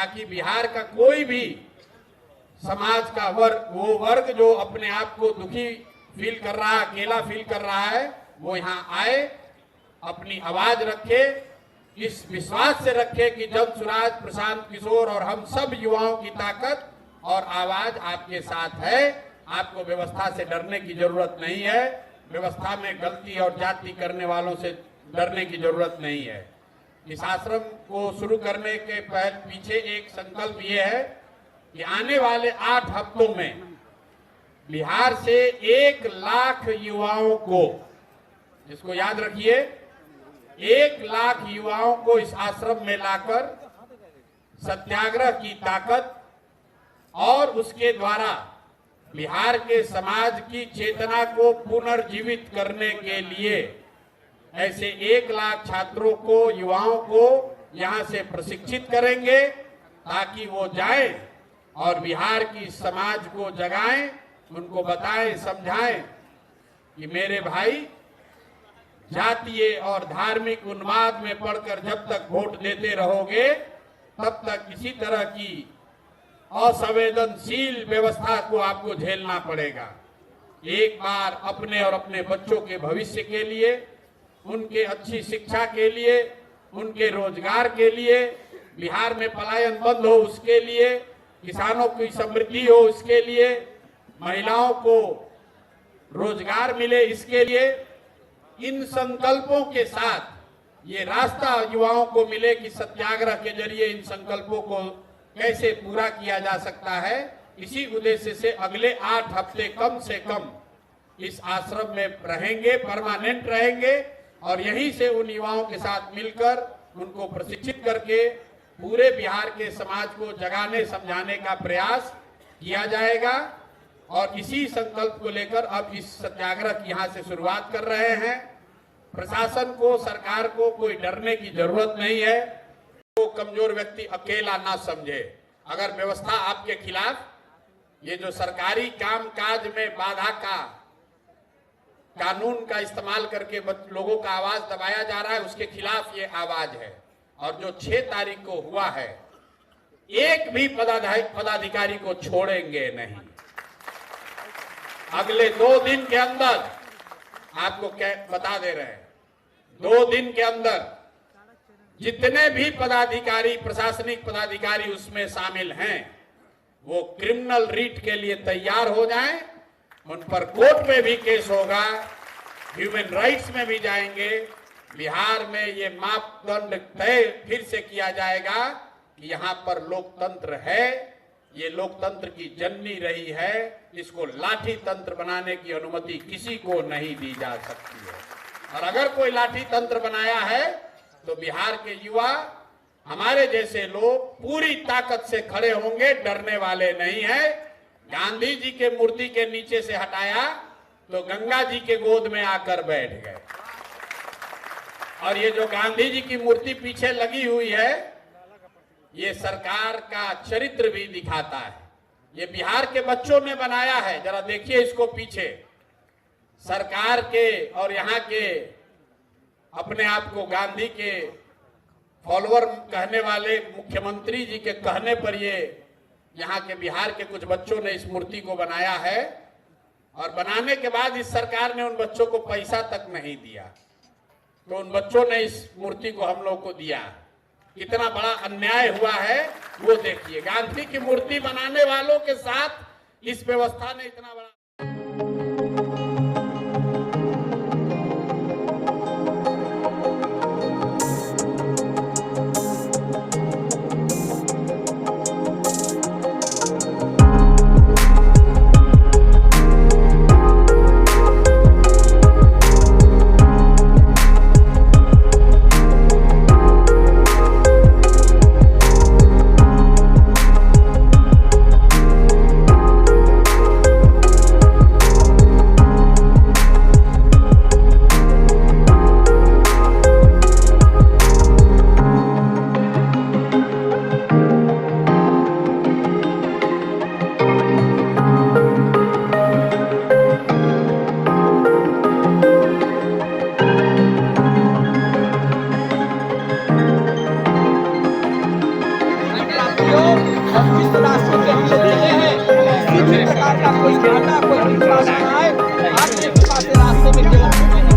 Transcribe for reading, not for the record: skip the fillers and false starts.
ताकि बिहार का कोई भी समाज का वर्ग, वो वर्ग जो अपने आप को दुखी फील कर रहा है, अकेला फील कर रहा है, वो यहाँ आए, अपनी आवाज रखे, इस विश्वास से रखे कि जब सुराज, प्रशांत किशोर और हम सब युवाओं की ताकत और आवाज आपके साथ है। आपको व्यवस्था से डरने की जरूरत नहीं है, व्यवस्था में गलती और जाति करने वालों से डरने की जरूरत नहीं है। इस आश्रम को शुरू करने के पीछे एक संकल्प ये है कि आने वाले 8 हफ्तों में बिहार से 1 लाख युवाओं को, इसको याद रखिए, 1 लाख युवाओं को इस आश्रम में लाकर सत्याग्रह की ताकत और उसके द्वारा बिहार के समाज की चेतना को पुनर्जीवित करने के लिए ऐसे 1 लाख छात्रों को, युवाओं को यहां से प्रशिक्षित करेंगे ताकि वो जाएं और बिहार की समाज को जगाएं, उनको बताएं, समझाएं कि मेरे भाई, जातीय और धार्मिक उन्माद में पड़कर जब तक वोट देते रहोगे तब तक इसी तरह की असंवेदनशील व्यवस्था को आपको झेलना पड़ेगा। एक बार अपने और अपने बच्चों के भविष्य के लिए, उनके अच्छी शिक्षा के लिए, उनके रोजगार के लिए, बिहार में पलायन बंद हो उसके लिए, किसानों की समृद्धि हो उसके लिए, महिलाओं को रोजगार मिले इसके लिए, इन संकल्पों के साथ ये रास्ता युवाओं को मिले कि सत्याग्रह के जरिए इन संकल्पों को कैसे पूरा किया जा सकता है। इसी उद्देश्य से अगले 8 हफ्ते कम से कम इस आश्रम में रहेंगे, परमानेंट रहेंगे और यहीं से उन युवाओं के साथ मिलकर उनको प्रशिक्षित करके पूरे बिहार के समाज को जगाने, समझाने का प्रयास किया जाएगा। और इसी संकल्प को लेकर अब इस सत्याग्रह की यहाँ से शुरुआत कर रहे हैं। प्रशासन को, सरकार को कोई डरने की जरूरत नहीं है। तो कमजोर व्यक्ति अकेला ना समझे। अगर व्यवस्था आपके खिलाफ, ये जो सरकारी कामकाज में बाधा का कानून का इस्तेमाल करके लोगों का आवाज दबाया जा रहा है, उसके खिलाफ ये आवाज है। और जो 6 तारीख को हुआ है, एक भी पदाधिकारी को छोड़ेंगे नहीं। अगले 2 दिन के अंदर, आपको क्या बता दे रहे हैं, 2 दिन के अंदर जितने भी पदाधिकारी, प्रशासनिक पदाधिकारी उसमें शामिल हैं, वो क्रिमिनल रीट के लिए तैयार हो जाएं। उन पर कोर्ट में भी केस होगा, ह्यूमन राइट्स में भी जाएंगे। बिहार में ये मापदंड तय फिर से किया जाएगा कि यहाँ पर लोकतंत्र है, ये लोकतंत्र की जननी रही है, इसको लाठी तंत्र बनाने की अनुमति किसी को नहीं दी जा सकती है। और अगर कोई लाठी तंत्र बनाया है तो बिहार के युवा, हमारे जैसे लोग पूरी ताकत से खड़े होंगे, डरने वाले नहीं है। गांधी जी के मूर्ति के नीचे से हटाया तो गंगा जी के गोद में आकर बैठ गए। और ये जो गांधी जी की मूर्ति पीछे लगी हुई है, ये सरकार का चरित्र भी दिखाता है। ये बिहार के बच्चों ने बनाया है, जरा देखिए इसको पीछे। सरकार के और यहाँ के अपने आप को गांधी के फॉलोअर कहने वाले मुख्यमंत्री जी के कहने पर ये यहाँ के बिहार के कुछ बच्चों ने इस मूर्ति को बनाया है। और बनाने के बाद इस सरकार ने उन बच्चों को पैसा तक नहीं दिया, तो उन बच्चों ने इस मूर्ति को हम लोग को दिया। कितना बड़ा अन्याय हुआ है वो देखिए। गांधी की मूर्ति बनाने वालों के साथ इस व्यवस्था ने इतना बड़ा साथियों, हम जिस रास्ते पे हम लोग चले हैं, किसी भी प्रकार का कोई घाटा, कोई विश्वास ना आए। आप ये कृपा से रास्ते में केवल